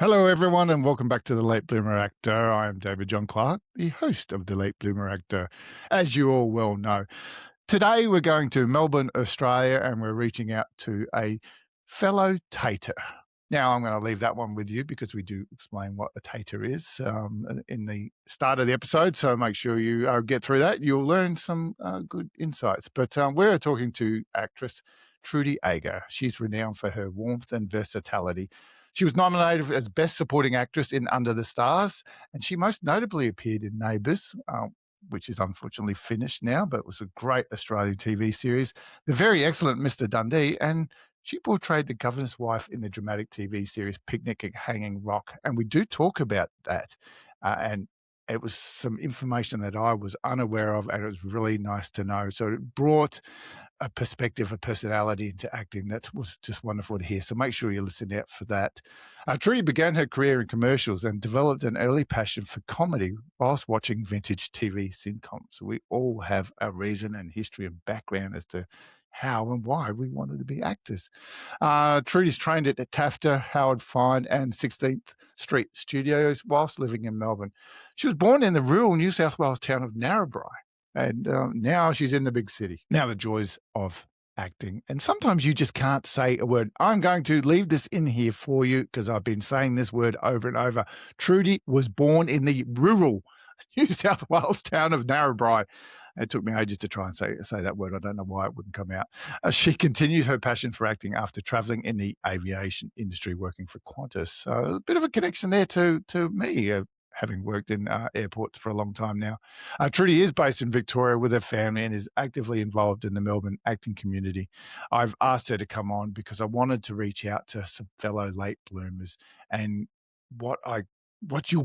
Hello, everyone, and welcome back to The Late Bloomer Actor. I am David John Clark, the host of The Late Bloomer Actor, as you all well know. Today, we're going to Melbourne, Australia, and we're reaching out to a fellow tater. Now, I'm going to leave that one with you because we do explain what a tater is in the start of the episode. So make sure you get through that. You'll learn some good insights. But we're talking to actress Trudy Ager. She's renowned for her warmth and versatility. She was nominated as Best Supporting Actress in Under the Stars, and she most notably appeared in Neighbours, which is unfortunately finished now, but it was a great Australian TV series, the very excellent Mr. Dundee, and she portrayed the governor's wife in the dramatic TV series Picnic at Hanging Rock. And we do talk about that. And it was some information that I was unaware of, and it was really nice to know. So it brought a perspective, a personality into acting that was just wonderful to hear. So make sure you listen out for that. Trudy began her career in commercials and developed an early passion for comedy whilst watching vintage TV sitcoms. We all have a reason and history and background as to how and why we wanted to be actors. Trudy's trained at TAFTA, Howard Fine, and 16th Street Studios whilst living in Melbourne. She was born in the rural New South Wales town of Narrabri, and now she's in the big city. Now the joys of acting. And sometimes you just can't say a word. I'm going to leave this in here for you because I've been saying this word over and over. Trudy was born in the rural New South Wales town of Narrabri. It took me ages to try and say that word. I don't know why it wouldn't come out. She continued her passion for acting after traveling in the aviation industry, working for Qantas. So a bit of a connection there to me, having worked in airports for a long time now. Trudy is based in Victoria with her family and is actively involved in the Melbourne acting community. I've asked her to come on because I wanted to reach out to some fellow late bloomers, and what you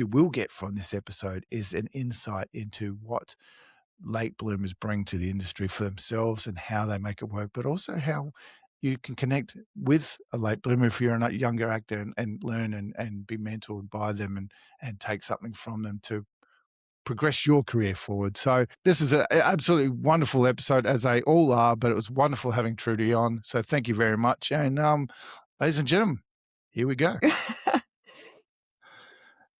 will get from this episode is an insight into what late bloomers bring to the industry for themselves and how they make it work, but also how you can connect with a late bloomer if you're a younger actor and learn and be mentored by them and take something from them to progress your career forward. So this is an absolutely wonderful episode, as they all are, but it was wonderful having Trudy on. So thank you very much. And ladies and gentlemen, here we go.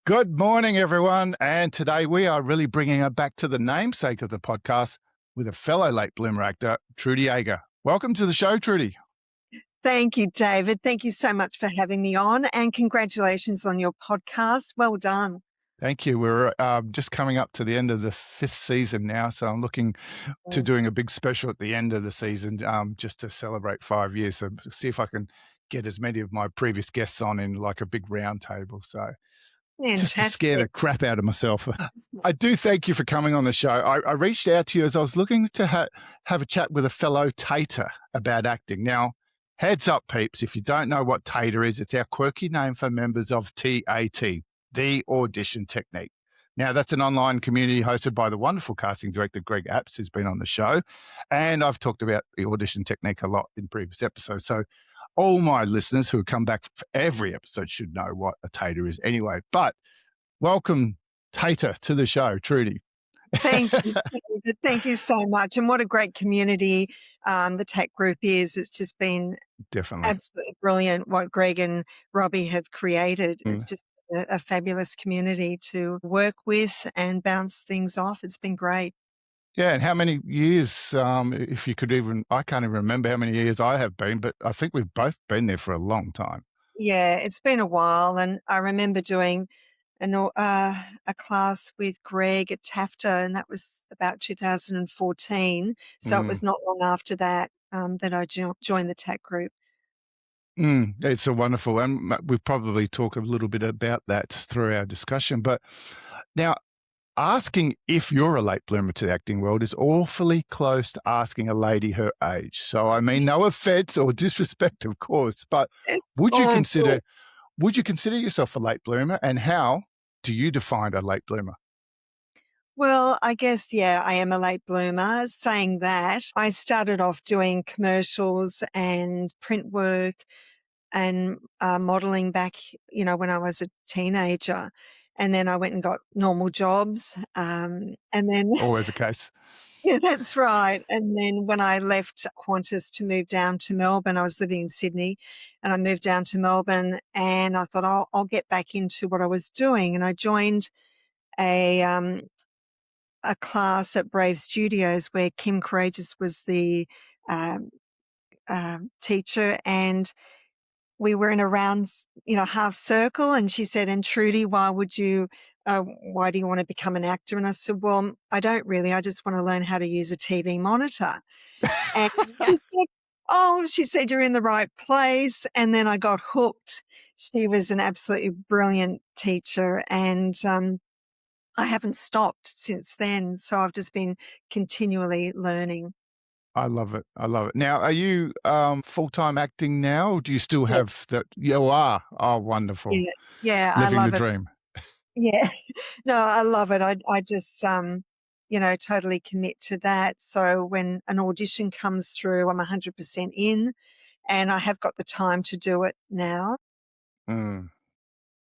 Good morning, everyone. And today we are really bringing her back to the namesake of the podcast with a fellow late bloomer actor, Trudy Ager. Welcome to the show, Trudy. Thank you, David. Thank you so much for having me on, and congratulations on your podcast. Well done. Thank you. We're just coming up to the end of the 5th season now, so I'm looking to doing a big special at the end of the season just to celebrate 5 years. So see if I can get as many of my previous guests on in like a big round table. So just to scare the crap out of myself. I do thank you for coming on the show. I reached out to you as I was looking to have a chat with a fellow tater about acting. Now, heads up, peeps, if you don't know what tater is, it's our quirky name for members of TAT, the audition technique. Now, that's an online community hosted by the wonderful casting director, Greg Apps, who's been on the show. And I've talked about the audition technique a lot in previous episodes. So all my listeners who have come back for every episode should know what a tater is anyway. But welcome, tater, to the show, Trudy. Thank you. Thank you so much. And what a great community the tech group is. It's just been Definitely absolutely brilliant what Greg and Robbie have created. It's just a fabulous community to work with and bounce things off. It's been great. Yeah, and how many years, if you could even, I can't even remember how many years I have been, but I think we've both been there for a long time. Yeah, it's been a while. And I remember doing a class with Greg at TAFTA, and that was about 2014. So it was not long after that that I joined the tech group. It's a wonderful, and we'll probably talk a little bit about that through our discussion. But now, asking if you're a late bloomer to the acting world is awfully close to asking a lady her age. So, I mean, no offense or disrespect, of course, but would you consider yourself a late bloomer, and how do you define a late bloomer? Well, I guess, yeah, I am a late bloomer. Saying that, I started off doing commercials and print work and modeling back, when I was a teenager. And then I went and got normal jobs. And then Always the case. Yeah, that's right. And then when I left Qantas to move down to Melbourne, I was living in Sydney, and I moved down to Melbourne, and I thought, I'll get back into what I was doing. And I joined a a class at Brave Studios where Kim Courageous was the um, teacher, and we were in a round, half circle. And she said, "And Trudy, why do you want to become an actor?" And I said, "Well, I don't really. I just want to learn how to use a TV monitor." And she said, "Oh," she said, "you're in the right place." And then I got hooked. She was an absolutely brilliant teacher, and I haven't stopped since then. So I've just been continually learning. I love it. I love it. Now, are you full-time acting now, or do you still Yes. have that? You are. Oh, wonderful. Yeah. Yeah, I Living the love it. dream. Yeah. No, I love it. I just, totally commit to that. So when an audition comes through, I'm 100% in, and I have got the time to do it now. Mm.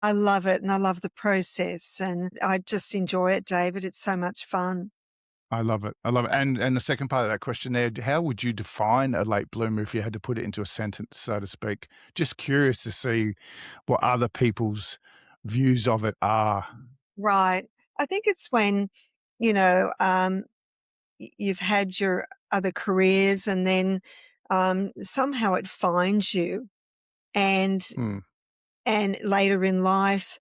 I love it, and I love the process, and I just enjoy it, David. It's so much fun. I love it. I love it. And the second part of that question there, how would you define a late bloomer if you had to put it into a sentence, so to speak? Just curious to see what other people's views of it are. Right. I think it's when, you know, you've had your other careers, and then somehow it finds you, and Mm, later in life.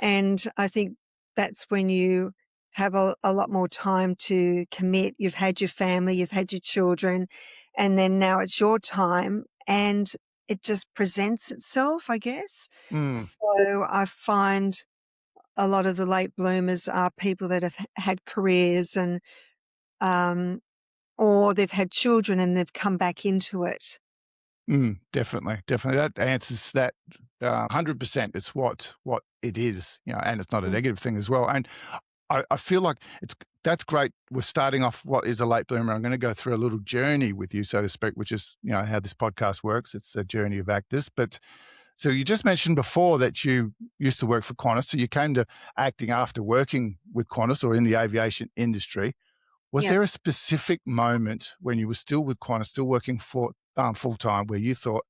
And I think that's when you have a lot more time to commit. You've had your family, you've had your children, and then now it's your time, and it just presents itself, I guess. mm, So I find a lot of the late bloomers are people that have had careers, and um, or they've had children and they've come back into it. definitely, definitely. That answers that 100%. It's what it is, and it's not a Mm. negative thing as well. And I feel like that's great. We're starting off what is a late bloomer. I'm going to go through a little journey with you, so to speak, which is how this podcast works. It's a journey of actors. But so you just mentioned before that you used to work for Qantas. So you came to acting after working with Qantas or in the aviation industry. Was Yeah. there a specific moment when you were still with Qantas, still working for full time, where you thought,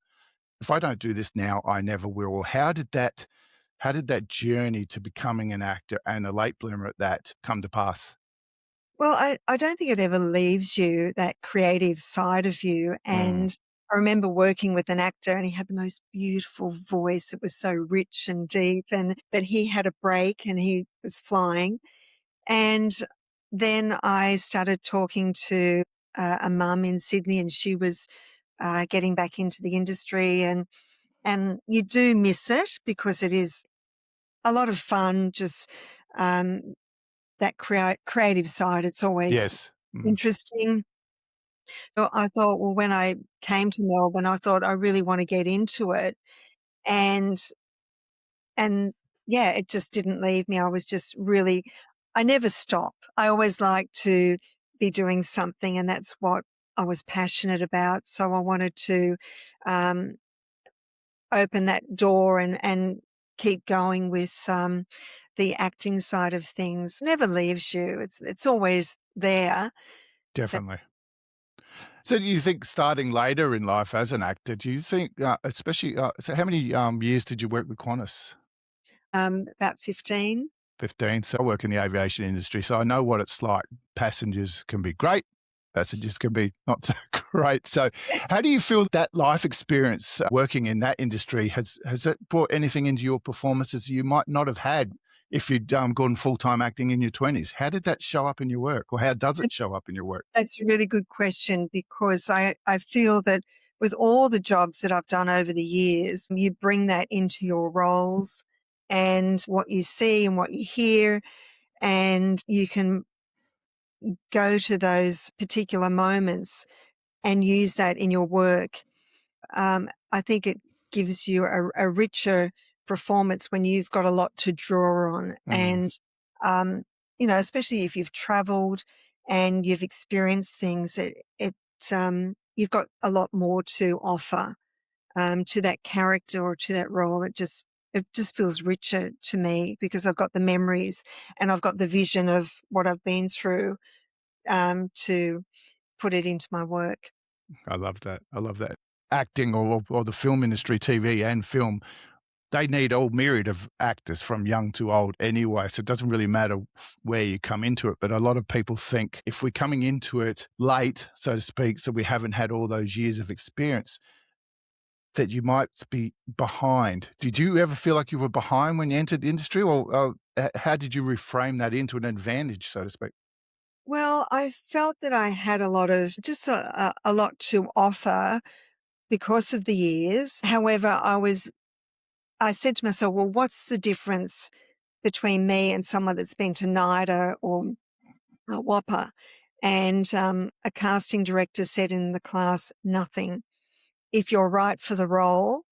if I don't do this now, I never will? Or how did that journey to becoming an actor and a late bloomer at that come to pass? Well, I don't think it ever leaves you, that creative side of you. Mm, And I remember working with an actor, and he had the most beautiful voice. It was so rich and deep, and but he had a break and he was flying. And then I started talking to a mum in Sydney, and she was getting back into the industry, and you do miss it because it is a lot of fun. Just um, that creative side, it's always yes. Mm, interesting. So I thought, well, when I came to Melbourne, I thought I really want to get into it, and and yeah, it just didn't leave me. I was just really, I never stop. I always like to be doing something, and that's what I was passionate about. So I wanted to um, open that door, and keep going with the acting side of things. Never leaves you. It's always there. But definitely. So do you think starting later in life as an actor, do you think, especially, so how many years did you work with Qantas? about 15. 15. So I work in the aviation industry, so I know what it's like. Passengers can be great, passengers can be not so great. So how do you feel that life experience working in that industry has it brought anything into your performances you might not have had if you'd gone full-time acting in your 20s? How did that show up in your work, or how does it show up in your work? That's a really good question, because I feel that with all the jobs that I've done over the years, you bring that into your roles and what you see and what you hear, and you can go to those particular moments and use that in your work. I think it gives you a richer performance when you've got a lot to draw on. Mm, And, especially if you've traveled and you've experienced things, you've got a lot more to offer to that character or to that role. It just feels richer to me because I've got the memories and I've got the vision of what I've been through. to put it into my work. I love that. I love that. Acting or the film industry, TV and film, they need all myriad of actors from young to old anyway. So it doesn't really matter where you come into it. But a lot of people think if we're coming into it late, so to speak, so we haven't had all those years of experience, that you might be behind. Did you ever feel like you were behind when you entered the industry, or how did you reframe that into an advantage, so to speak? Well, I felt that I had a lot of just a lot to offer because of the years. However, I said to myself, well, what's the difference between me and someone that's been to NIDA or a Whopper? And a casting director said in the class, nothing. If you're right for the role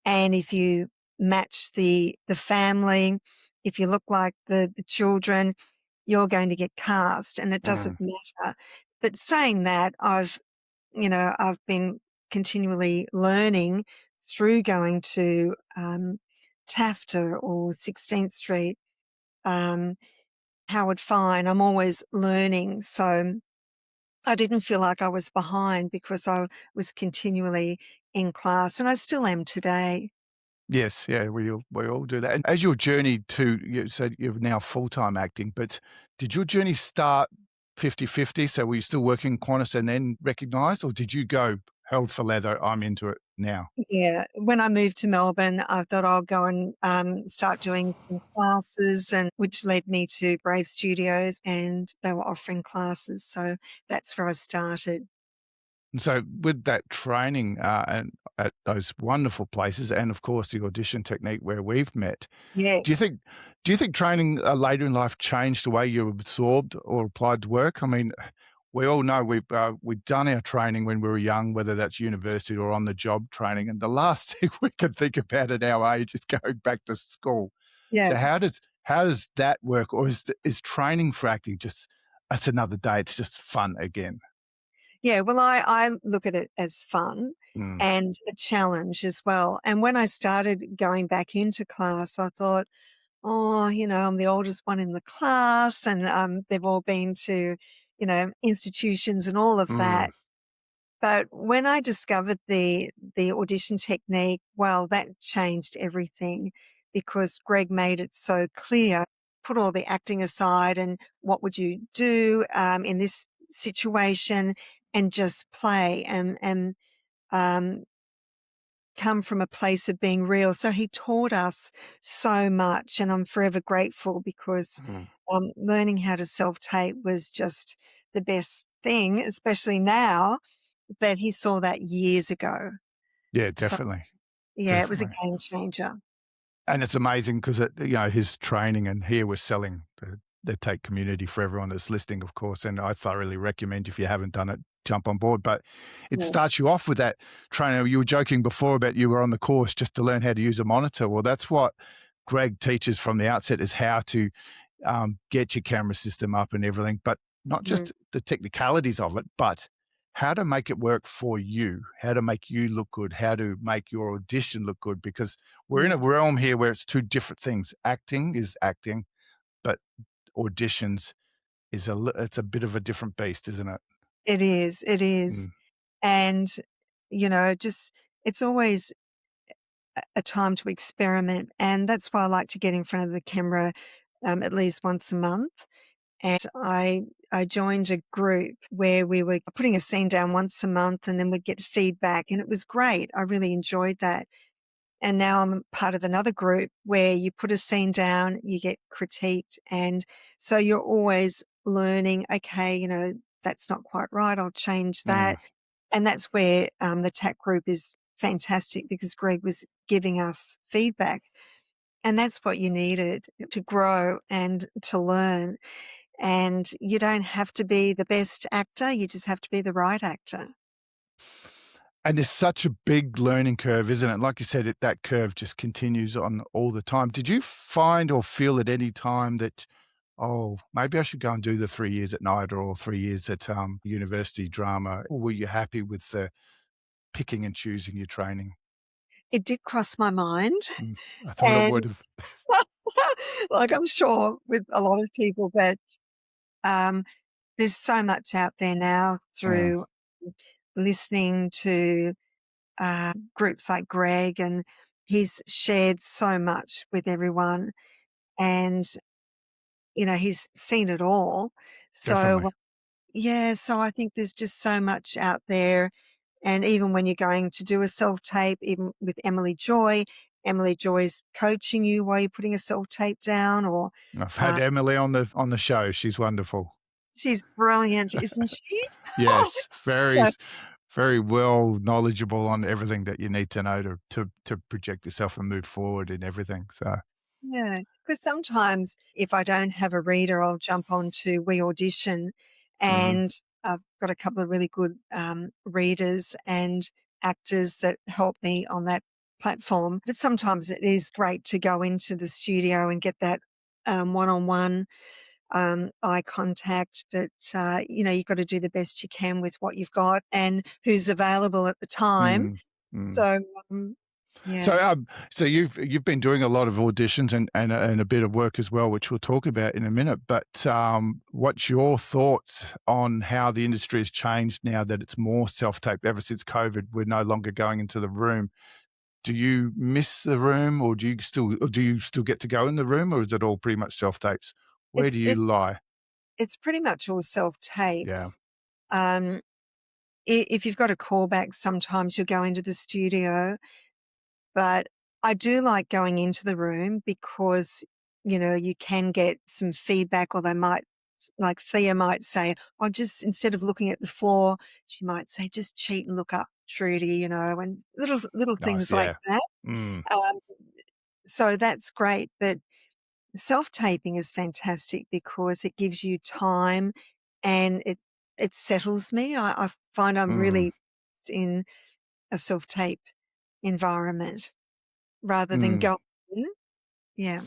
and if you match the family, if you look like the children, you're going to get cast and it doesn't Mm. matter. But saying that, I've been continually learning through going to Taffeta or 16th Street, um, Howard Fine. I'm always learning. So I didn't feel like I was behind because I was continually in class and I still am today. Yes, yeah, we all do that. And as your journey to, you said you're now full-time acting, but did your journey start 50-50? So were you still working Qantas and then recognised, or did you go, "Hell for leather, I'm into it now"? Yeah, when I moved to Melbourne, I thought I'll go and start doing some classes, and which led me to Brave Studios, and they were offering classes, so that's where I started. And so with that training, and at those wonderful places and, of course, the audition technique where we've met, do you Yes. think do you think training, later in life changed the way you absorbed or applied to work? I mean, we all know we've done our training when we were young, whether that's university or on the job training, and the last thing we can think about at our age is going back to school. So Yeah. how does that work? Or is training for acting just, it's another day, it's just fun again? Yeah, well, I look at it as fun Mm, and a challenge as well, and when I started going back into class, I thought, "Oh, I'm the oldest one in the class," and, they've all been to, institutions and all of mm, that. But when I discovered the audition technique, well, that changed everything because Greg made it so clear. Put all the acting aside and what would you do in this situation and just play and um, come from a place of being real. So he taught us so much, and I'm forever grateful because mm. learning how to self tape was just the best thing, especially now, but he saw that years ago. Yeah, So, definitely, yeah, it was a definitely. game changer. And it's amazing because his training, and here we're selling the Take community for everyone that's listening, of course, and I thoroughly recommend, if you haven't done it, jump on board. But it Yes. starts you off with that trainer. You were joking before about you were on the course just to learn how to use a monitor. Well, that's what Greg teaches from the outset, is how to get your camera system up and everything, but not Mhm. just the technicalities of it, but how to make it work for you, how to make you look good, how to make your audition look good, because we're in a Mm. realm here where it's two different things. Acting is acting, but auditions is it's a bit of a different beast, isn't it? It is, it is. Mm, And, just it's always a time to experiment. And that's why I like to get in front of the camera at least once a month. And I joined a group where we were putting a scene down once a month and then we'd get feedback. And it was great. I really enjoyed that. And now I'm part of another group where you put a scene down, you get critiqued. And so you're always learning, okay, that's not quite right. I'll change mm. that. And that's where the TAC group is fantastic because Greg was giving us feedback. And that's what you needed to grow and to learn. And you don't have to be the best actor, you just have to be the right actor. And there's such a big learning curve, isn't it? Like you said, that curve just continues on all the time. Did you find or feel at any time that, oh, maybe I should go and do the 3 years at NIDA or 3 years at university drama? Or were you happy with the picking and choosing your training? It did cross my mind. Mm, I thought it would And have. like I'm sure with a lot of people, but um, there's so much out there now Mm, through listening to groups like Greg, and he's shared so much with everyone, and he's seen it all. definitely. So yeah, so I think there's just so much out there. And even when you're going to do a self tape, even with Emily Joy's coaching you while you're putting a self tape down, or I've uh, had Emily on the show. She's wonderful. she's brilliant, isn't she? Yes, So, very well knowledgeable on everything that you need to know to project yourself and move forward in everything. So, yeah, because sometimes if I don't have a reader, I'll jump on to We Audition, mhm, and I've got a couple of really good readers and actors that help me on that platform. But sometimes it is great to go into the studio and get that one-on-one eye contact. But you've got to do the best you can with what you've got and who's available at the time. mm, mm. So So, yeah. so you've been doing a lot of auditions and a bit of work as well, which we'll talk about in a minute. But what's your thoughts on how the industry has changed now that it's more self-tape? Ever since COVID, we're no longer going into the room. Do you miss the room, or do you still get to go in the room, or is it all pretty much self-tapes? Where It's do you it, lie? it's pretty much all self Yeah. tapes. Um, if you've got a callback, sometimes you'll go into the studio, but I do like going into the room because, you can get some feedback, or they might, like Thea might say, oh, just instead of looking at the floor, she might say, just cheat and look up Trudy, and little Nice. things like Yeah. that. Mm, Um, so that's great. But self-taping is fantastic because it gives you time, and it settles me. I find I'm mm, really in a self-tape environment rather than mm. going in. Yeah.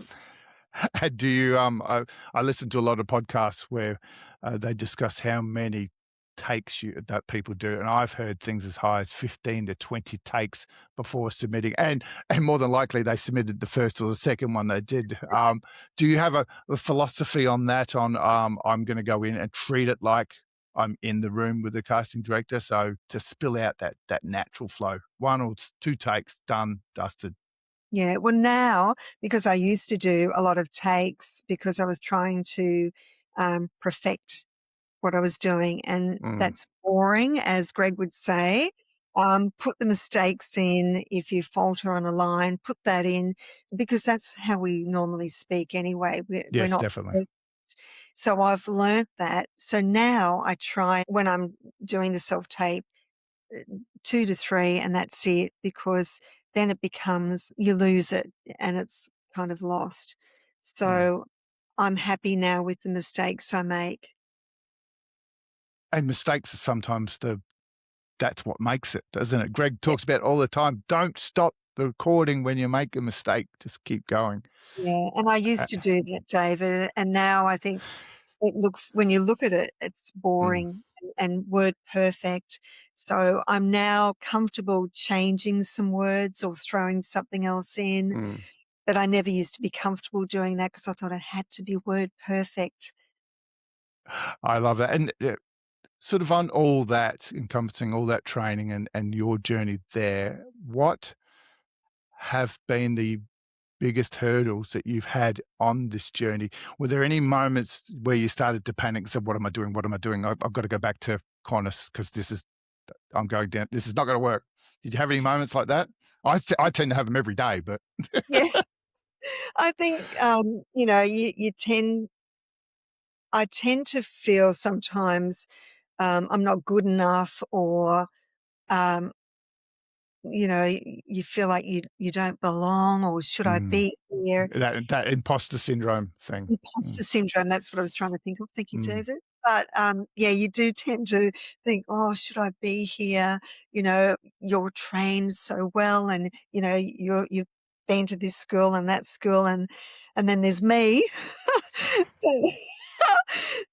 Do you? I listen to a lot of podcasts where they discuss how many takes that people do, and I've heard things as high as 15 to 20 takes before submitting, and more than likely they submitted the first or the second one they did. Do you have a philosophy on that? On I'm going to go in and treat it like I'm in the room with the casting director, so to spill out that natural flow, one or two takes, done, dusted. Yeah. Well, now, because I used to do a lot of takes because I was trying to perfect what I was doing, and Mm, that's boring, as Greg would say. Put the mistakes in. If you falter on a line, put that in, because that's how we normally speak anyway. We're yes, not. definitely. So I've learnt that. So now I try when I'm doing the self tape, 2 to 3, and that's it, because then it becomes, you lose it and it's kind of lost. Mm. So I'm happy now with the mistakes I make. And mistakes are sometimes that's what makes it, doesn't it? Greg talks about all the time, don't stop the recording when you make a mistake, just keep going. Yeah, and I Uh, used to do that, David, and now I think when you look at it, it's mm, boring and word perfect. So I'm now comfortable changing some words or throwing something else in, mm. but I never used to be comfortable doing that because I thought it had to be word perfect. I love that. And sort of on all that, encompassing all that training and your journey there, what have been the biggest hurdles that you've had on this journey? Were there any moments where you started to panic and said, what am I doing? What am I doing? I've got to go back to Qantas because I'm going down. This is not going to work. Did you have any moments like that? I tend to have them every day, but Yeah, I think, I tend to feel sometimes I'm not good enough, or um, you feel like you don't belong, or should I mm, be here? that imposter syndrome thing. Mm, Imposter syndrome, that's what I was trying to think of. Thank you, mm, David. But, yeah, you do tend to think, "Oh, should I be here?" You're trained so well, and, you've been to this school and that school, and then there's me.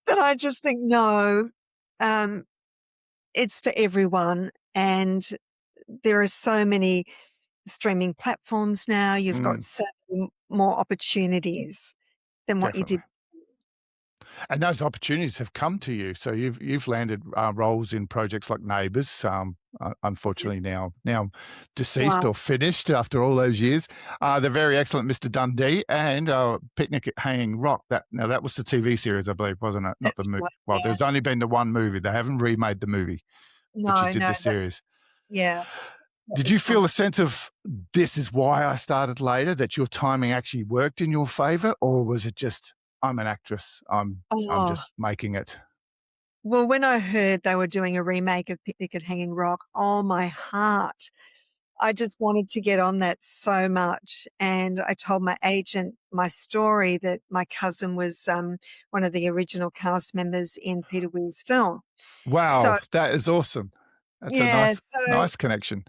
But I just think, "No, um, it's for everyone," and there are so many streaming platforms now. You've got mm, so many more opportunities than what you definitely. did. And those opportunities have come to you. So you've landed roles in projects like Neighbours, unfortunately now deceased Wow, or finished after all those years. The very excellent Mr. Dundee and Picnic at Hanging Rock. That was the TV series, I believe, wasn't it? Not the that's movie. right, Well, yeah. there's only been the one movie. They haven't remade the movie, but you No, did no, the that's series. yeah, that Did you was feel a wonderful. sense of this is why I started later, that your timing actually worked in your favor, or was it just I'm an actress, I'm Oh, just making it? well, when I heard they were doing a remake of Picnic at Hanging Rock, oh, my heart. I just wanted to get on that so much, and I told my agent my story that my cousin was, one of the original cast members in Peter Weir's film. So Wow, that is awesome. That's a yeah, so nice connection.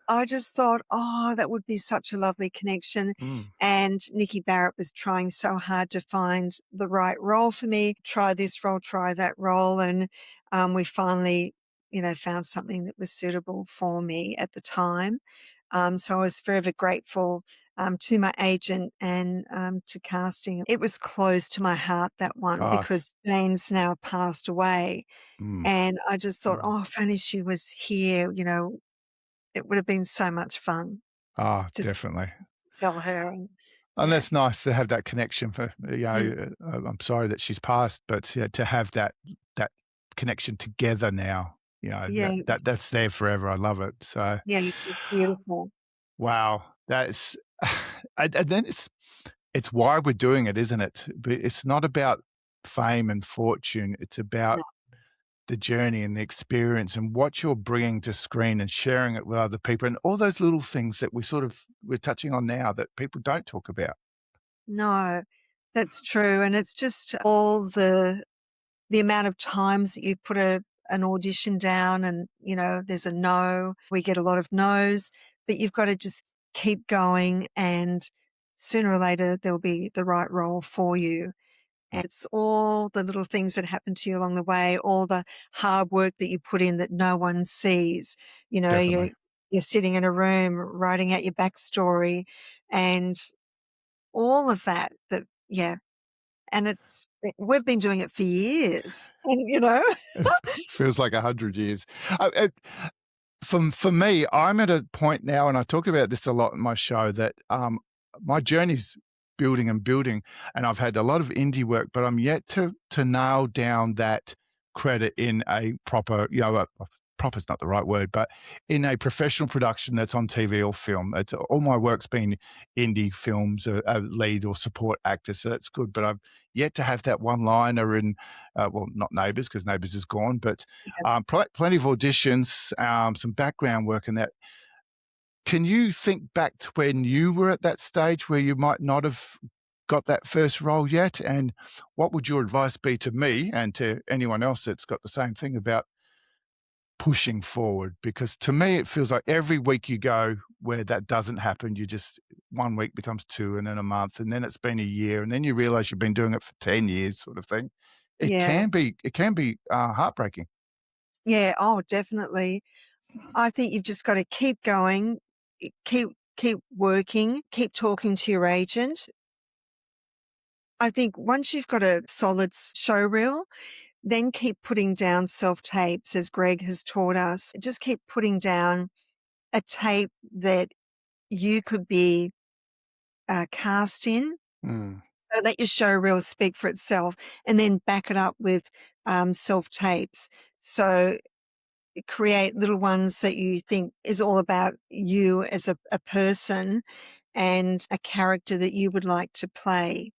I just thought, "Oh, that would be such a lovely connection," Mm, and Nikki Barrett was trying so hard to find the right role for me, try this role, try that role, and, we finally, found something that was suitable for me at the time. So I was forever grateful, to my agent and, to casting. It was close to my heart, that one, gosh. because Jane's now passed away, Mm, and I just thought, mm. "Oh, if only she was here," it would have been so much fun to Definitely. tell her and And yeah. that's nice to have that connection Mm. I'm sorry that she's passed, but yeah, to have that connection together now, Yeah, it was that's there forever. I love it. So, yeah, it was beautiful. wow, that's and then it's why we're doing it, isn't it? But it's not about fame and fortune. It's about No, the journey and the experience and what you're bringing to screen and sharing it with other people and all those little things that we're touching on now that people don't talk about. no, that's true, and it's just all the amount of times that you put an audition down and, there's a no. We get a lot of no's, but you've got to just keep going and sooner or later there'll be the right role for you. And it's all the little things that happen to you along the way, all the hard work that you put in that no one sees. You know, you're Definitely. you're sitting in a room writing out your backstory and all of that, yeah. And we've been doing it for years. And. Feels like 100 years. For me, I'm at a point now, and I talk about this a lot in my show, that my journey's building and building, and I've had a lot of indie work, but I'm yet to nail down that credit in a proper, proper's not the right word, but in a professional production that's on TV or film. It's all my work's been indie films, a lead or support actor, so that's good. But I've yet to have that one liner in, well, not Neighbours because Neighbours is gone, but plenty of auditions, some background work and that. Can you think back to when you were at that stage where you might not have got that first role yet? And what would your advice be to me and to anyone else that's got the same thing about pushing forward? Because to me, it feels like every week you go where that doesn't happen, you just one week becomes two and then a month, and then it's been a year, and then you realize you've been doing it for 10 years, sort of thing. Yeah. It can be heartbreaking. Yeah. Oh, definitely. I think you've just got to keep going, keep working, keep talking to your agent. I think once you've got a solid show reel, then keep putting down self tapes, as Greg has taught us. Just keep putting down a tape that you could be cast in. Mm, So let your show reel speak for itself, and then back it up with self tapes. So create little ones that you think is all about you as a person and a character that you would like to play.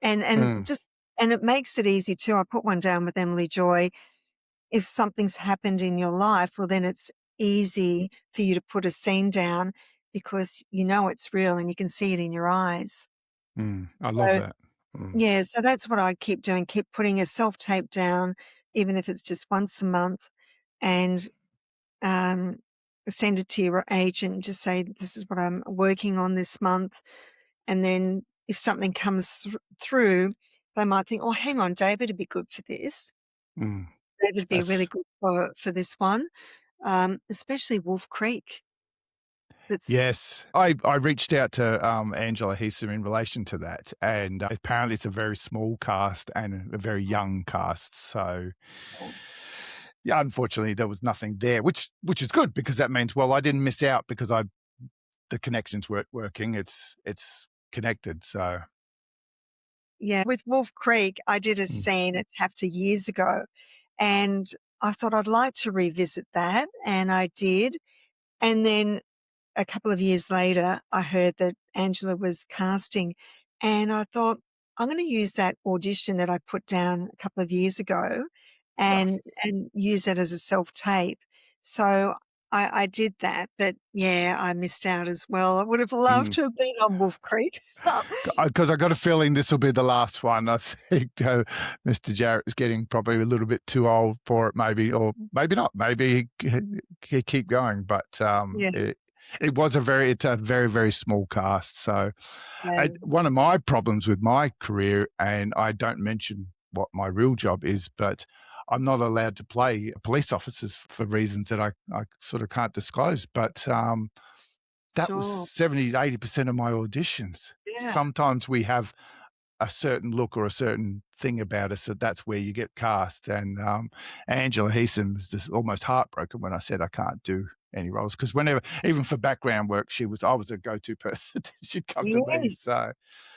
And mm, just and it makes it easy too. I put one down with Emily Joy. If something's happened in your life, well then it's easy for you to put a scene down because you know it's real and you can see it in your eyes. I love So that. Mm, yeah, so that's what I keep doing. Keep putting a self tape down, even if it's just once a month, and um, send it to your agent. Just say, this is what I'm working on this month. And then if something comes through, they might think, oh, hang on, David would be good for this. mm. David would be really That's good for this one, especially Wolf Creek. That's Yes, I reached out to Angela Heeser in relation to that, and apparently it's a very small cast and a very young cast. So, yeah, unfortunately, there was nothing there, which is good because that means, well, I didn't miss out because I the connections weren't working. It's connected. So, yeah. With Wolf Creek, I did a mm, scene at TAFTA years ago, and I thought I'd like to revisit that, and I did. And then a couple of years later, I heard that Angela was casting, and I thought, I'm going to use that audition that I put down a couple of years ago and use that as a self tape. So I did that, but yeah, I missed out as well. I would have loved mm. to have been on Wolf Creek. Because I got a feeling this will be the last one. I think Mr. Jarrett is getting probably a little bit too old for it, maybe, or maybe not. Maybe he keep going, but Yeah, it's a very very small cast. So, yeah, one of my problems with my career, and I don't mention what my real job is, but I'm not allowed to play police officers for reasons that I sort of can't disclose. But that was sure. 70 to 80% of my auditions. Yeah, Sometimes we have a certain look or a certain thing about us that's where you get cast. And Angela Heeson was just almost heartbroken when I said I can't do any roles because whenever, even for background work, I was a go-to person. She'd come to me. yes,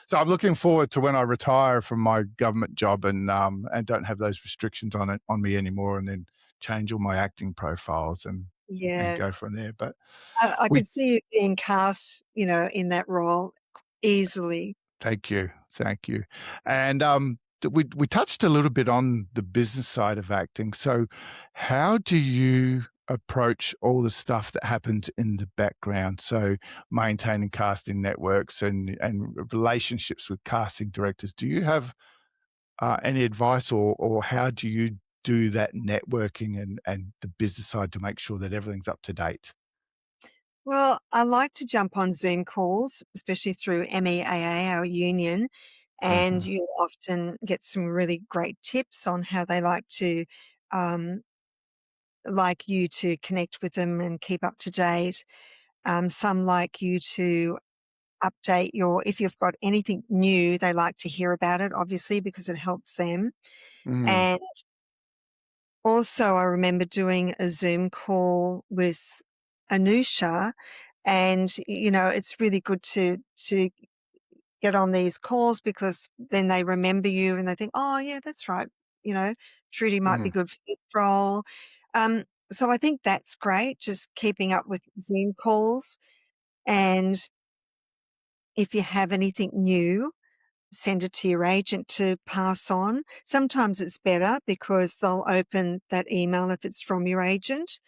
So I'm looking forward to when I retire from my government job and don't have those restrictions on me anymore, and then change all my acting profiles and yeah. go from there. But I we could see you being cast, in that role easily. Thank you. Thank you. And we touched a little bit on the business side of acting. So, how do you approach all the stuff that happens in the background? So, maintaining casting networks and relationships with casting directors. Do you have any advice, or how do you do that networking and the business side to make sure that everything's up to date? Well, I like to jump on Zoom calls, especially through MEAA, our union, and Hmm. you'll often get some really great tips on how they um, like you to connect with them and keep up to date. Some like you to update if you've got anything new, they like to hear about it, obviously, because it helps them. Mm, And also, I remember doing a Zoom call with Anusha, and it's really good to get on these calls because then they remember you and they think, oh yeah, that's right. You know, Trudy might be mm, good for this role. So I think that's great. Just keeping up with Zoom calls, and if you have anything new, send it to your agent to pass on. Sometimes it's better because they'll open that email if it's from your agent.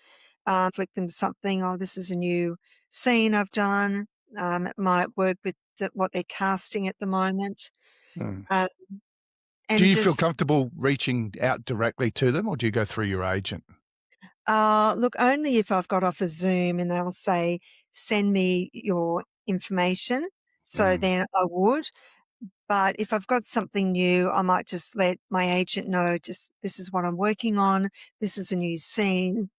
Flick them something. Oh, this is a new scene I've done. It might work with what they're casting at the moment. mm. Uh, Do and you feel just comfortable reaching out directly to them, or do you go through your agent? look, only if I've got off a Zoom and they'll say, send me your information. So Mm, then I would. But if I've got something new, I might just let my agent know, just this is what I'm working on. This is a new scene.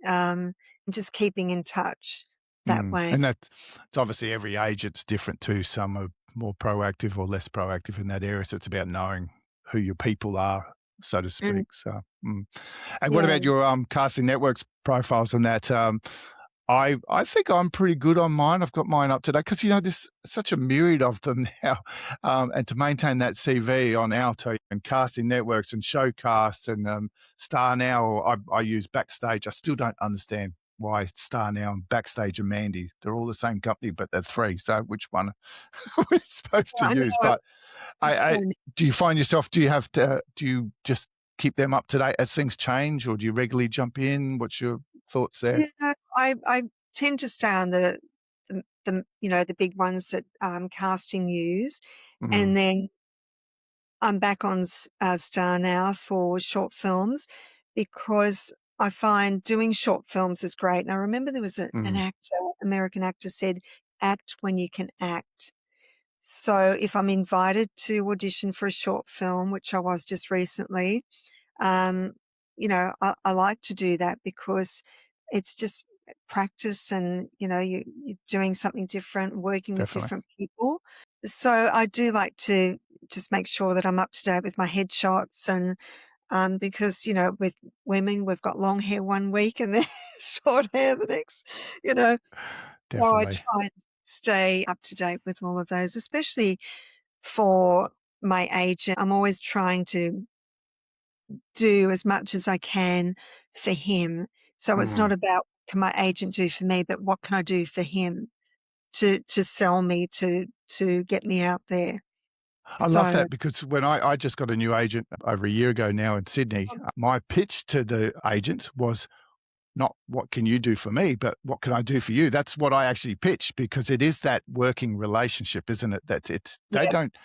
And just keeping in touch that way. and it's obviously every agent's different too. Some are more proactive or less proactive in that area, so it's about knowing who your people are, so to Mm, speak. So, and what yeah. about your casting networks profiles and that? I think I'm pretty good on mine. I've got mine up to date because there's such a myriad of them now, and to maintain that CV on Alto and casting networks and showcasts and Star Now, or I use Backstage. I still don't understand why Star Now and Backstage are Mandy. They're all the same company, but they're three. So which one we're supposed to I use? know But I so do you find yourself? Do you just keep them up to date as things change, or do you regularly jump in? What's your thoughts there? yeah, I tend to stay on the big ones that casting use, Mm, and then I'm back on Star Now for short films because I find doing short films is great. And I remember there was an mm, actor, American actor, said, "Act when you can act." So if I'm invited to audition for a short film, which I was just recently, um, I like to do that because it's just practice and, you're doing something different, working with Definitely. different people. So I do like to just make sure that I'm up to date with my headshots and because, with women, we've got long hair one week and then short hair the next, you know. So I Definitely. try and stay up to date with all of those, especially for my agent. I'm always trying to do as much as I can for him. So it's not Mm. about what can my agent do for me, but what can I do for him to sell me, to get me out there. I love So that because when I just got a new agent over a year ago now in Sydney, my pitch to the agents was not what can you do for me, but what can I do for you? That's what I actually pitch because it is that working relationship, isn't it? That they yeah, don't,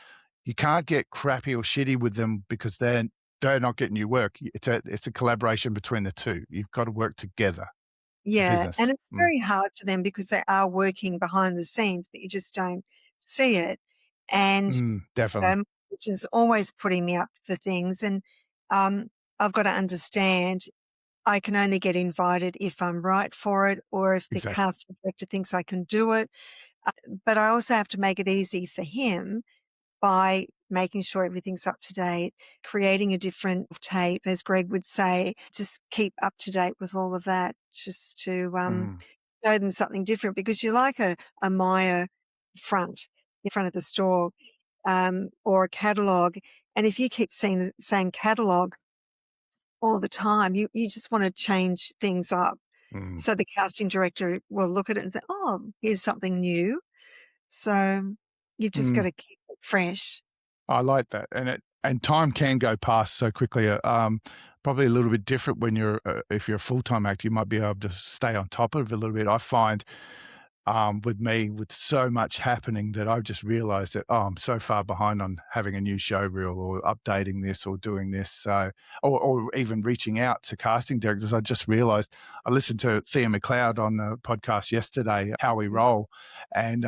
you can't get crappy or shitty with them because they're not getting you work. It's a collaboration between the two. You've got to work together. It's a yeah, and business. it's very hard for them because they are working behind the scenes, but you just don't see it. And Definitely. which is always putting me up for things. And um, I've got to understand I can only get invited if I'm right for it or if the Exactly. casting director thinks I can do it. Uh, but I also have to make it easy for him by making sure everything's up to date, creating a different tape, as Greg would say, just keep up to date with all of that, just to Mm, show them something different because you like a Maya front in front of the store or a catalogue. And if you keep seeing the same catalogue all the time, you just want to change things up. mm, So the casting director will look at it and say, oh, here's something new. So you've just got mm. to keep it fresh. I like that, and time can go past so quickly. Probably a little bit different when if you're a full time actor, you might be able to stay on top of it a little bit. I find with me, with so much happening, that I've just realised that I'm so far behind on having a new show reel or updating this or doing this. So, or even reaching out to casting directors. I just realised I listened to Thea McLeod on the podcast yesterday, How We Roll, and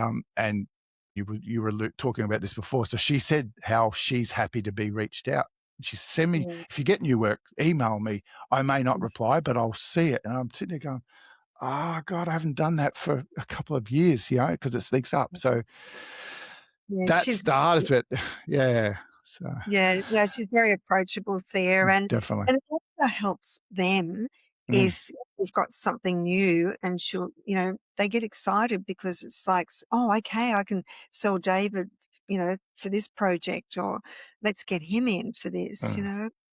you were talking about this before. So she said how she's happy to be reached out. She said, send me, Mm. if you get new work, email me. I may not reply, but I'll see it. And I'm sitting there going, oh God, I haven't done that for a couple of years, because it sneaks up. So Yeah, that's she's the hardest bit. Yeah. So yeah, she's very approachable there, definitely. and it also helps them Mm, if we've got something new, and they get excited because it's like, oh, okay, I can sell David, for this project, or let's get him in for this, mm,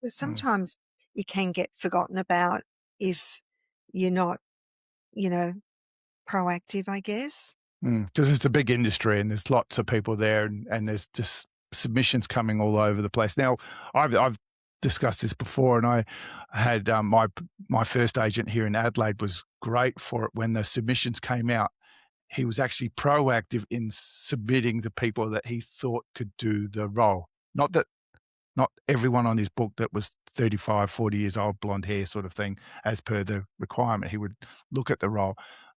'cause mm, sometimes you can get forgotten about if you're not, you know, proactive, I guess. Because it's a big industry and there's lots of people there, and there's just submissions coming all over the place. Now, I've discussed this before, and I had my first agent here in Adelaide was great for it. When the submissions came out, he was actually proactive in submitting the people that he thought could do the role. Not everyone on his book that was 35, 40 years old, blonde hair sort of thing, as per the requirement. He would look at the role.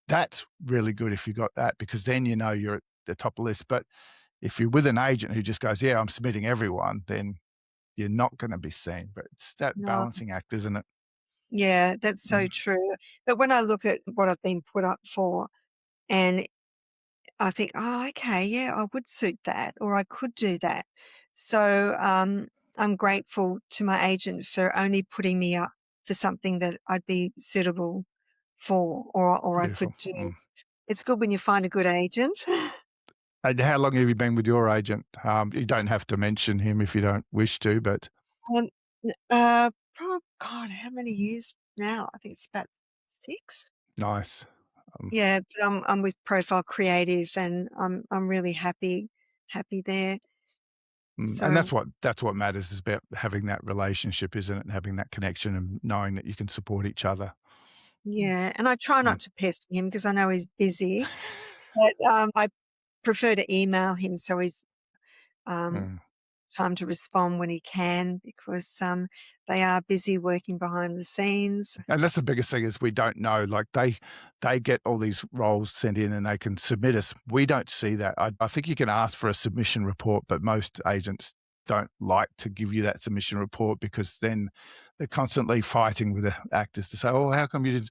That's really good if you got that, because then you're at the top of the list. But if you're with an agent who just goes, yeah, I'm submitting everyone, then you're not going to be seen. But it's that No. balancing act, isn't it? Yeah, that's so Mm, true. But when I look at what I've been put up for and I think, "Oh, okay, yeah, I would suit that, or I could do that." So, I'm grateful to my agent for only putting me up for something that I'd be suitable for or I beautiful. could do. Mm. It's good when you find a good agent. And how long have you been with your agent? You don't have to mention him if you don't wish to, but Um, God, how many years now? I think it's about 6? nice. Um, Yeah, but I'm with Profile Creative, and I'm really happy there. And So, that's what matters, is about having that relationship, isn't it? And having that connection and knowing that you can support each other. yeah, and I try Mm, not to pester him because I know he's busy, but, I prefer to email him so he's, um, mm. time to respond when he can because, they are busy working behind the scenes. And that's the biggest thing, is we don't know. Like they get all these roles sent in and they can submit us. We don't see that. I think you can ask for a submission report, but most agents don't like to give you that submission report because then they're constantly fighting with the actors to say, "Oh, how come you didn't?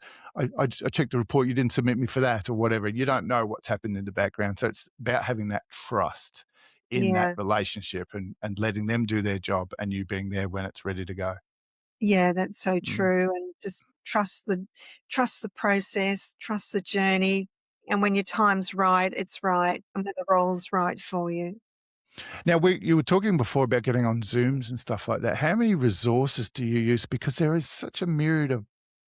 I checked the report, you didn't submit me for that or whatever." You don't know what's happened in the background, so it's about having that trust in that Yeah. relationship and letting them do their job and you being there when it's ready to go. Yeah, that's so Mm. true, and just trust the process, trust the journey, and when your time's right, it's right, and when the role's right for you. Now, you were talking before about getting on Zooms and stuff like that. How many resources do you use? Because there is such a myriad of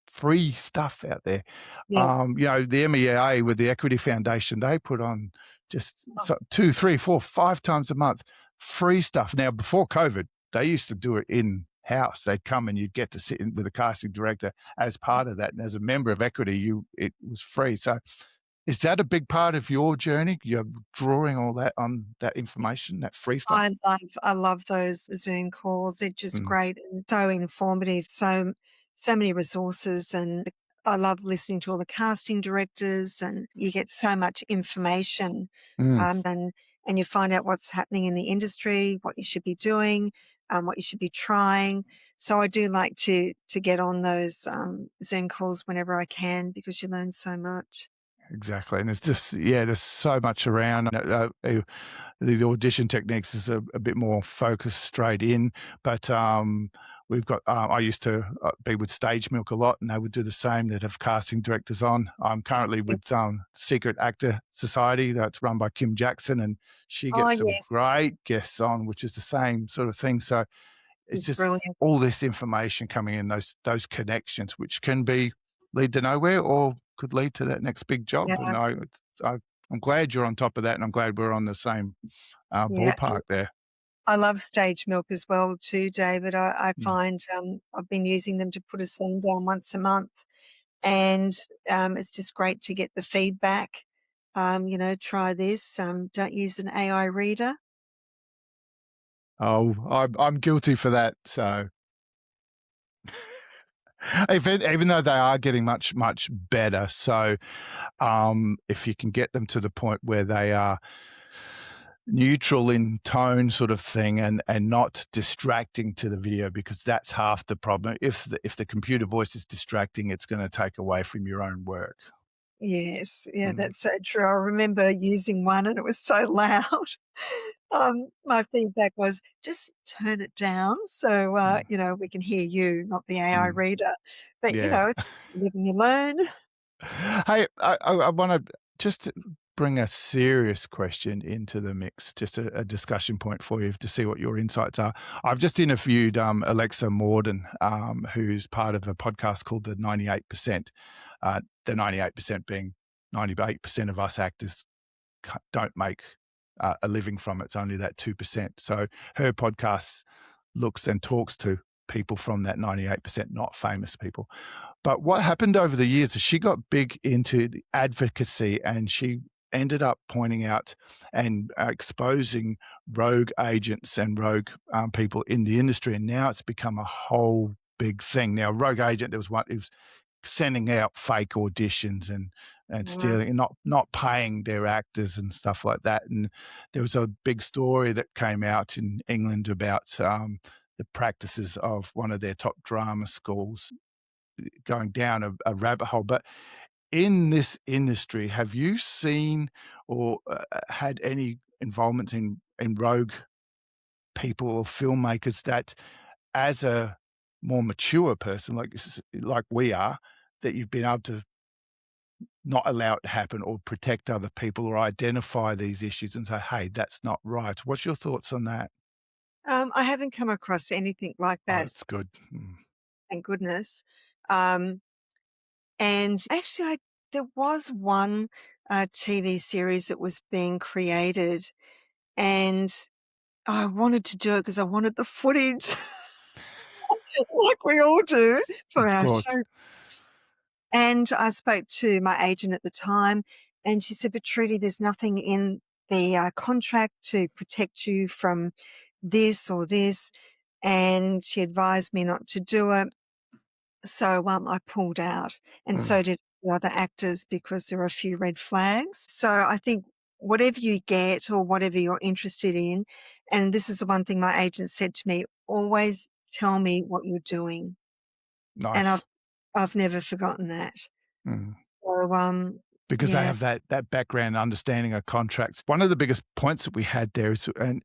free stuff out there. Yeah. The MEA with the Equity Foundation, they put on just Oh, two, three, four, 5 times a month free stuff. Now, before COVID, they used to do it in house. They'd come and you'd get to sit in with a casting director as part of that. And as a member of Equity, it was free. So is that a big part of your journey? You're drawing all that on that information, that free stuff? I love those Zoom calls. They're just Mm, great and so informative. So many resources, and I love listening to all the casting directors, and you get so much information, mm, and you find out what's happening in the industry, what you should be doing, what you should be trying. So I do like to get on those Zoom calls whenever I can because you learn so much. exactly. And it's just, yeah, there's so much around. The audition techniques is a bit more focused straight in, but we've got. I used to be with Stage Milk a lot, and they would do the same. They'd have casting directors on. I'm currently Yeah. with Secret Actor Society that's run by Kim Jackson, and she Oh gets some yes, great guests on, which is the same sort of thing. So it's it's just brilliant. all this information coming in, those connections, which can be lead to nowhere or could lead to that next big job. Yeah, And I I'm glad you're on top of that, and I'm glad we're on the same yeah. ballpark there. I love stage milk as well too, David. I Mm. find I've been using them to put a son down once a month, and it's just great to get the feedback. Try this. Don't use an AI reader. Oh, I'm guilty for that. So even though they are getting much much better, so if you can get them to the point where they are neutral in tone sort of thing and not distracting to the video, because that's half the problem. If the computer voice is distracting, it's going to take away from your own work. Yes, yeah, Mm, that's so true. I remember using one and it was so loud. My feedback was just turn it down so mm, we can hear you, not the AI mm. reader. But Yeah. it's live and you learn. Hey, I want to just bring a serious question into the mix, just a discussion point for you to see what your insights are. I've just interviewed Alexa Morden, who's part of a podcast called The 98%. The 98% being 98% of us actors don't make a living from it. It's only that 2%. So her podcast looks and talks to people from that 98%, not famous people. But what happened over the years is she got big into the advocacy, and she ended up pointing out and exposing rogue agents and rogue people in the industry. And now it's become a whole big thing. Now, rogue agent, there was one, it was sending out fake auditions and Wow. stealing and not paying their actors and stuff like that. And there was a big story that came out in England about the practices of one of their top drama schools going down a rabbit hole. But in this industry, have you seen or had any involvement in rogue people or filmmakers that, as a more mature person, like we are, that you've been able to not allow it to happen or protect other people or identify these issues and say, "Hey, that's not right." What's your thoughts on that? I haven't come across anything like Oh, that, that's good. Mm. thank goodness. Um, and actually, there was one TV series that was being created, and I wanted to do it because I wanted the footage, like we all do for Of our course. show. And I spoke to my agent at the time, and she said, "But Trudy, there's nothing in the contract to protect you from this or this." And she advised me not to do it. So I pulled out, and Mm. so did the other actors because there were a few red flags. So I think whatever you get or whatever you're interested in, and this is the one thing my agent said to me, always tell me what you're doing. And Nice. I've never forgotten that. Mm. So, Because they yeah. have that background understanding of contracts. One of the biggest points that we had there is, and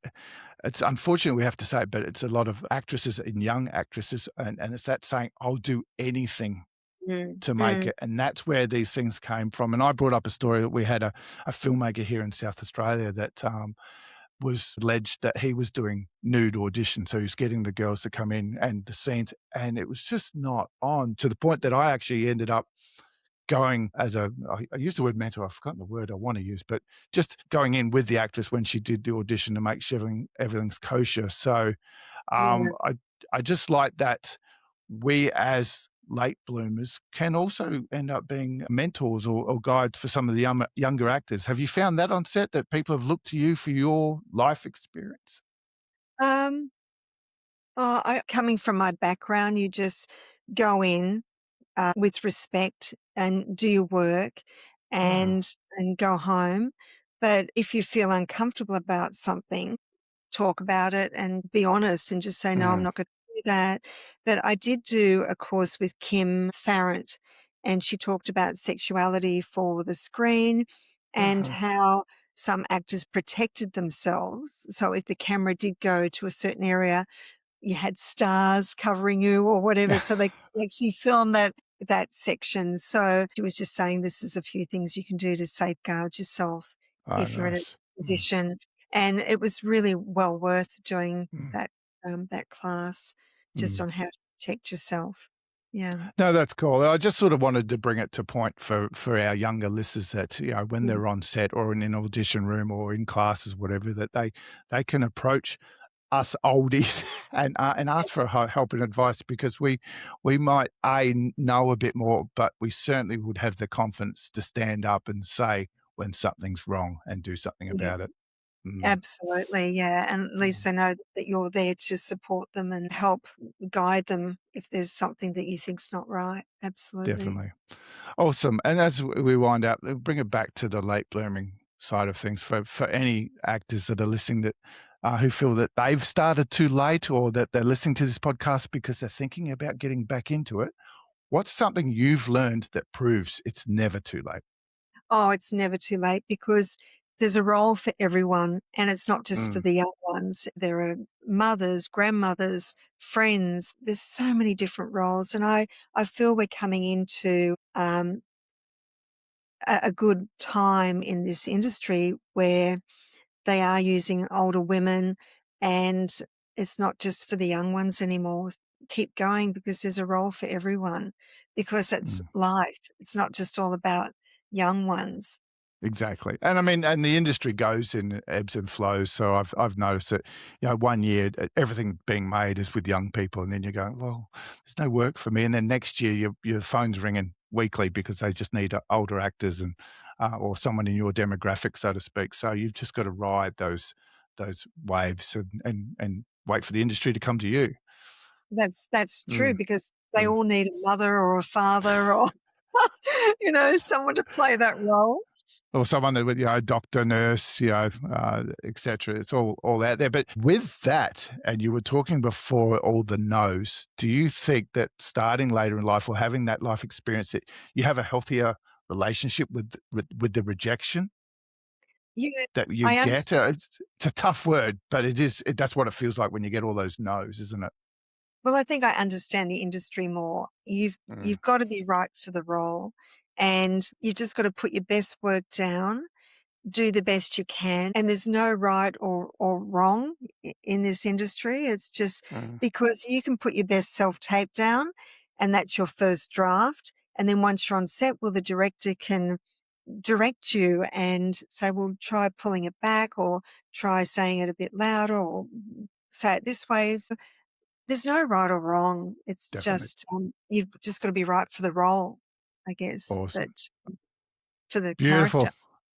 it's unfortunate we have to say it, but it's a lot of actresses and young actresses, and it's that saying, "I'll do anything Mm, to make mm, it," and that's where these things came from. And I brought up a story that we had a filmmaker here in South Australia that was alleged that he was doing nude auditions, so he was getting the girls to come in and the scenes, and it was just not on, to the point that I actually ended up going as I use the word mentor, I've forgotten the word I want to use, but just going in with the actress when she did the audition to make sure everything's kosher. So yeah. I just like that we as late bloomers can also end up being mentors or guides for some of the younger actors. Have you found that on set, that people have looked to you for your life experience? Um, coming from my background, you just go in with respect and do your work Mm, and go home. But if you feel uncomfortable about something, talk about it and be honest and just say, no, I'm mm, not going to do that. But I did do a course with Kim Farrant, and she talked about sexuality for the screen and uh-huh. how some actors protected themselves. So if the camera did go to a certain area, you had stars covering you or whatever, so they could actually film that section. So she was just saying this is a few things you can do to safeguard yourself Oh, if you're in a nice. Mm, position. And it was really well worth doing mm, that class just mm. on how to protect yourself. Yeah. No, that's cool. I just sort of wanted to bring it to point for our younger listeners that, when Mm, they're on set or in an audition room or in classes, whatever, that they can approach us oldies and ask for help and advice, because we might know a bit more, but we certainly would have the confidence to stand up and say when something's wrong and do something yeah. about it. Mm, Absolutely, yeah, and at least mm, they know that you're there to support them and help guide them if there's something that you think's not right. Absolutely. definitely. Awesome. And as we wind up, bring it back to the late blooming side of things for any actors that are listening, that who feel that they've started too late, or that they're listening to this podcast because they're thinking about getting back into it. What's something you've learned that proves it's never too late? Oh, it's never too late because there's a role for everyone, and it's not just for Mm, the young ones. There are mothers, grandmothers, friends. There's so many different roles, and I feel we're coming into a good time in this industry where they are using older women, and it's not just for the young ones anymore. Keep going because there's a role for everyone, because it's mm. life. It's not just all about young ones. Exactly. And I mean, and the industry goes in ebbs and flows. So I've noticed that, one year everything being made is with young people, and then you're going, well, there's no work for me. And then next year your phone's ringing weekly because they just need older actors and or someone in your demographic, so to speak. So you've just got to ride those waves and wait for the industry to come to you. That's true Mm, because they mm. all need a mother or a father or, someone to play that role. Or someone that would, doctor, nurse, et cetera. It's all out there. But with that, and you were talking before all the no's, do you think that starting later in life or having that life experience, that you have a healthier relationship with the rejection Yeah, that you I get? understand. It's a tough word, but that's what it feels like when you get all those no's, isn't it? Well, I think I understand the industry more. Mm, You've got to be right for the role, and you've just got to put your best work down, do the best you can, and there's no right or wrong in this industry. It's just mm, because you can put your best self-tape down, and that's your first draft, and then once you're on set, well, the director can direct you and say, "Well, try pulling it back or try saying it a bit louder or say it this way." So there's no right or wrong. It's definitely. just, you've just gotta be right for the role, I guess, Awesome. but for the character. Beautiful.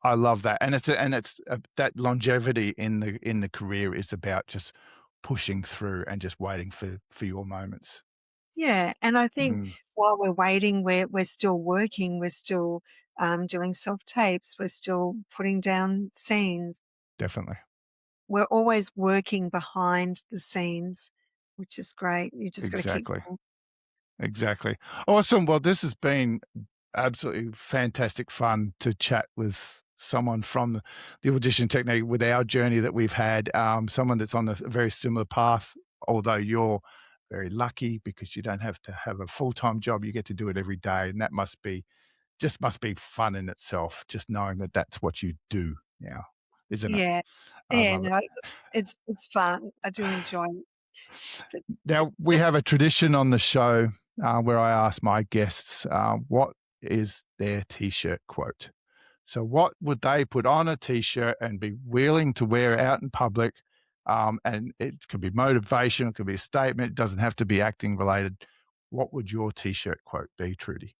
I love that, and that longevity in the career is about just pushing through and just waiting for your moments. Yeah, and I think Mm, while we're waiting, we're still working, we're still, doing self-tapes, we're still putting down scenes. definitely. We're always working behind the scenes, which is great. You just gotta keep Exactly. going. Exactly. Awesome. Well, this has been absolutely fantastic fun to chat with someone from the audition technique with our journey that we've had, someone that's on a very similar path, although you're very lucky because you don't have to have a full-time job. You get to do it every day. And that must be fun in itself, just knowing that that's what you do now, isn't it? Yeah. I Yeah, love it. no, it's fun. I do enjoy it. But Now, we have that's a tradition on the show where I ask my guests what is their t shirt quote. So, what would they put on a t shirt and be willing to wear out in public? And it could be motivation, it could be a statement, it doesn't have to be acting related. What would your t shirt quote be, Trudy?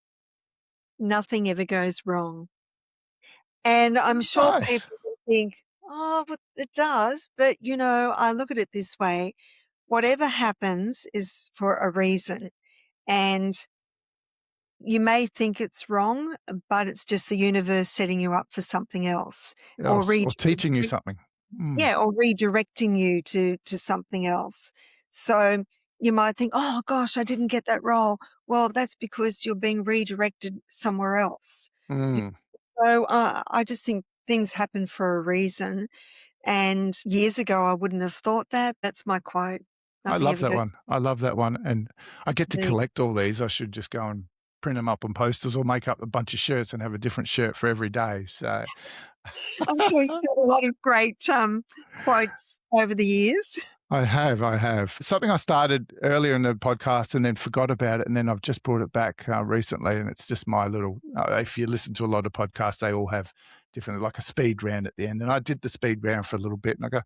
nothing ever goes wrong. And I'm sure Nice. people will think, "Oh, but it does." But, I look at it this way, whatever happens is for a reason. And you may think it's wrong, but it's just the universe setting you up for something else or Else, or teaching you something. Mm, yeah, or redirecting you to something else. So you might think, "Oh gosh, I didn't get that role." Well, that's because you're being redirected somewhere else. You mm. So, I just think things happen for a reason, and years ago, I wouldn't have thought that. That's my quote. I Nothing love ever that goes one. I love that one, and I get to there. collect all these. I should just go and print them up on posters or make up a bunch of shirts and have a different shirt for every day. So I'm sure you've got a lot of great, quotes over the years. I have. Something I started earlier in the podcast and then forgot about it, and then I've just brought it back recently, and it's just my little. If you listen to a lot of podcasts, they all have different, like a speed round at the end, and I did the speed round for a little bit, and I go,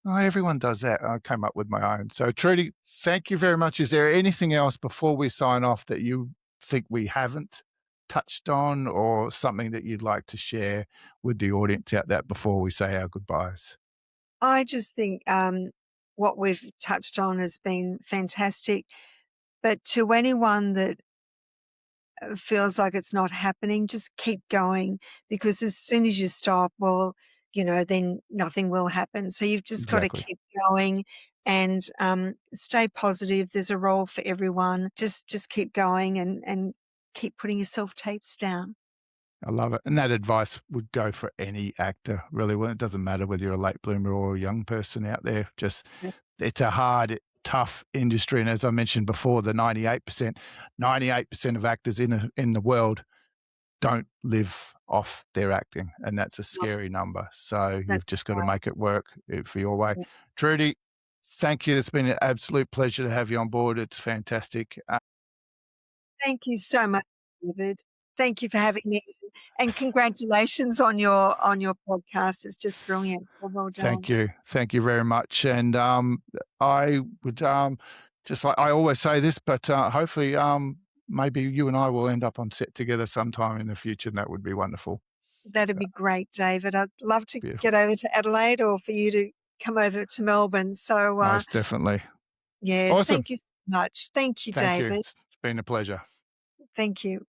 oh, everyone does that. I came up with my own. So, Trudy, thank you very much. Is there anything else before we sign off that you think we haven't touched on, or something that you'd like to share with the audience out there before we say our goodbyes? I just think, what we've touched on has been fantastic, but to anyone that feels like it's not happening, just keep going because as soon as you stop, well, then nothing will happen. So you've just got to Exactly. keep going and stay positive. There's a role for everyone. Just keep going and keep putting your self tapes down. I love it. And that advice would go for any actor, really. Well, it doesn't matter whether you're a late bloomer or a young person out there. Just, Yeah. it's a hard, tough industry. And as I mentioned before, the 98% of actors in the world don't live off their acting. And that's a Well, scary number. So you've that's just got to right. make it work for your way. Yeah. Trudy, thank you. It's been an absolute pleasure to have you on board. It's fantastic. Thank you so much, David. Thank you for having me, and congratulations on your podcast. It's just brilliant. So well Thank done. you. Thank you very much. And I would just like I always say this, but hopefully maybe you and I will end up on set together sometime in the future, and that would be wonderful. That'd be great, David. I'd love to Beautiful. get over to Adelaide or for you to come over to Melbourne. So, Most definitely. yeah, Awesome. thank you so much. Thank you, Thank you. David. It's been a pleasure. Thank you.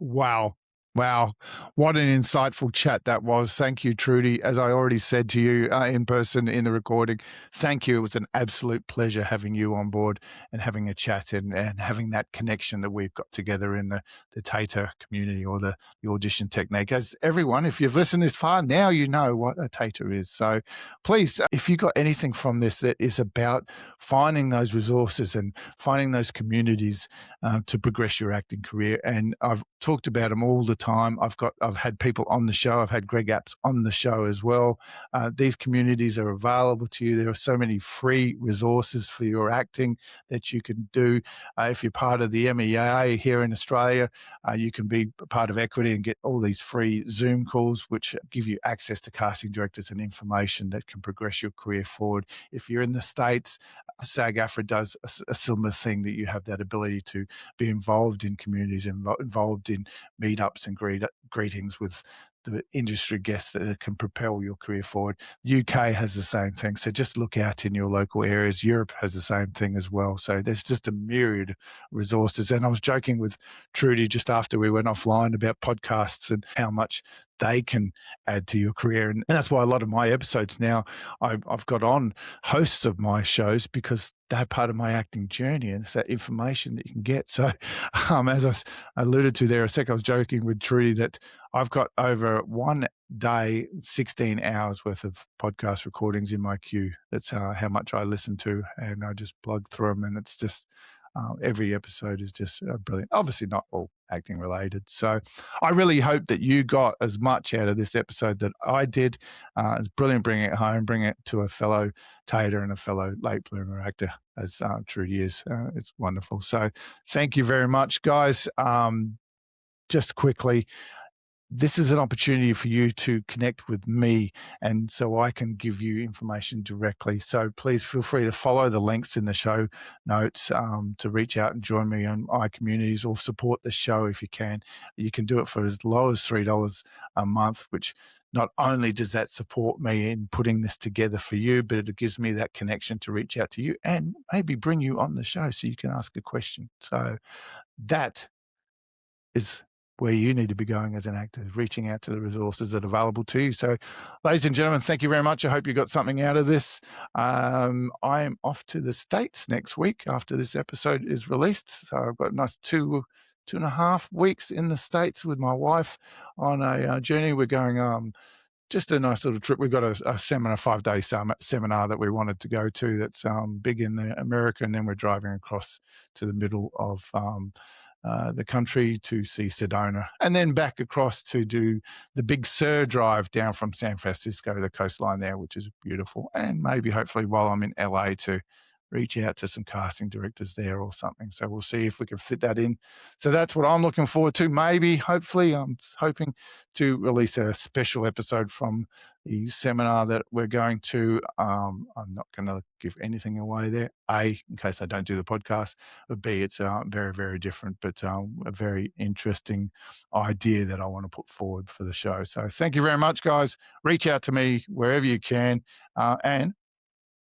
Wow. Wow. What an insightful chat that was. Thank you, Trudy. As I already said to you in person in the recording, thank you. It was an absolute pleasure having you on board and having a chat and having that connection that we've got together in the Tater community or the audition technique. As everyone, if you've listened this far, now you know what a Tater is. So please, if you got anything from this that is about finding those resources and finding those communities to progress your acting career. And I've talked about them all the time. I've had people on the show. I've had Greg Apps on the show as well. These communities are available to you. There are so many free resources for your acting that you can do. If you're part of the MEA here in Australia, you can be part of Equity and get all these free Zoom calls, which give you access to casting directors and information that can progress your career forward. If you're in the States, SAG-AFTRA does a similar thing, that you have that ability to be involved in communities, involved in meetups and greetings with the industry guests that can propel your career forward. UK has the same thing. So just look out in your local areas. Europe has the same thing as well. So there's just a myriad of resources. And I was joking with Trudy just after we went offline about podcasts and how much they can add to your career. And that's why a lot of my episodes now, I've got on hosts of my shows because they're part of my acting journey, and it's that information that you can get. So as I alluded to there a sec, I was joking with Trudy that I've got over one day, 16 hours worth of podcast recordings in my queue. That's how much I listen to, and I just plug through them, and it's just every episode is just brilliant. Obviously not all acting related. So I really hope that you got as much out of this episode that I did. It's brilliant bringing it home, bringing it to a fellow Tater and a fellow late bloomer actor as Trudy is. It's wonderful. So thank you very much, guys. Just quickly, this is an opportunity for you to connect with me, and so I can give you information directly. So please feel free to follow the links in the show notes to reach out and join me on my communities or support the show if you can. You can do it for as low as $3 a month, which not only does that support me in putting this together for you, but it gives me that connection to reach out to you and maybe bring you on the show so you can ask a question. So that is where you need to be going as an actor, reaching out to the resources that are available to you. So, ladies and gentlemen, thank you very much. I hope you got something out of this. I am off to the States next week after this episode is released. So I've got a nice 2.5 weeks in the States with my wife on a journey. We're going just a nice little trip. We've got a seminar, 5-day seminar that we wanted to go to that's big in America, and then we're driving across to the middle of the country to see Sedona, and then back across to do the Big Sur drive down from San Francisco, the coastline there, which is beautiful. And maybe hopefully while I'm in LA to reach out to some casting directors there or something. So we'll see if we can fit that in. So that's what I'm looking forward to. Maybe, hopefully, I'm hoping to release a special episode from the seminar that we're going to. I'm not going to give anything away there, A, in case I don't do the podcast, but B, it's very, very different, but a very interesting idea that I want to put forward for the show. So thank you very much, guys. Reach out to me wherever you can, and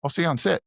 I'll see you on set.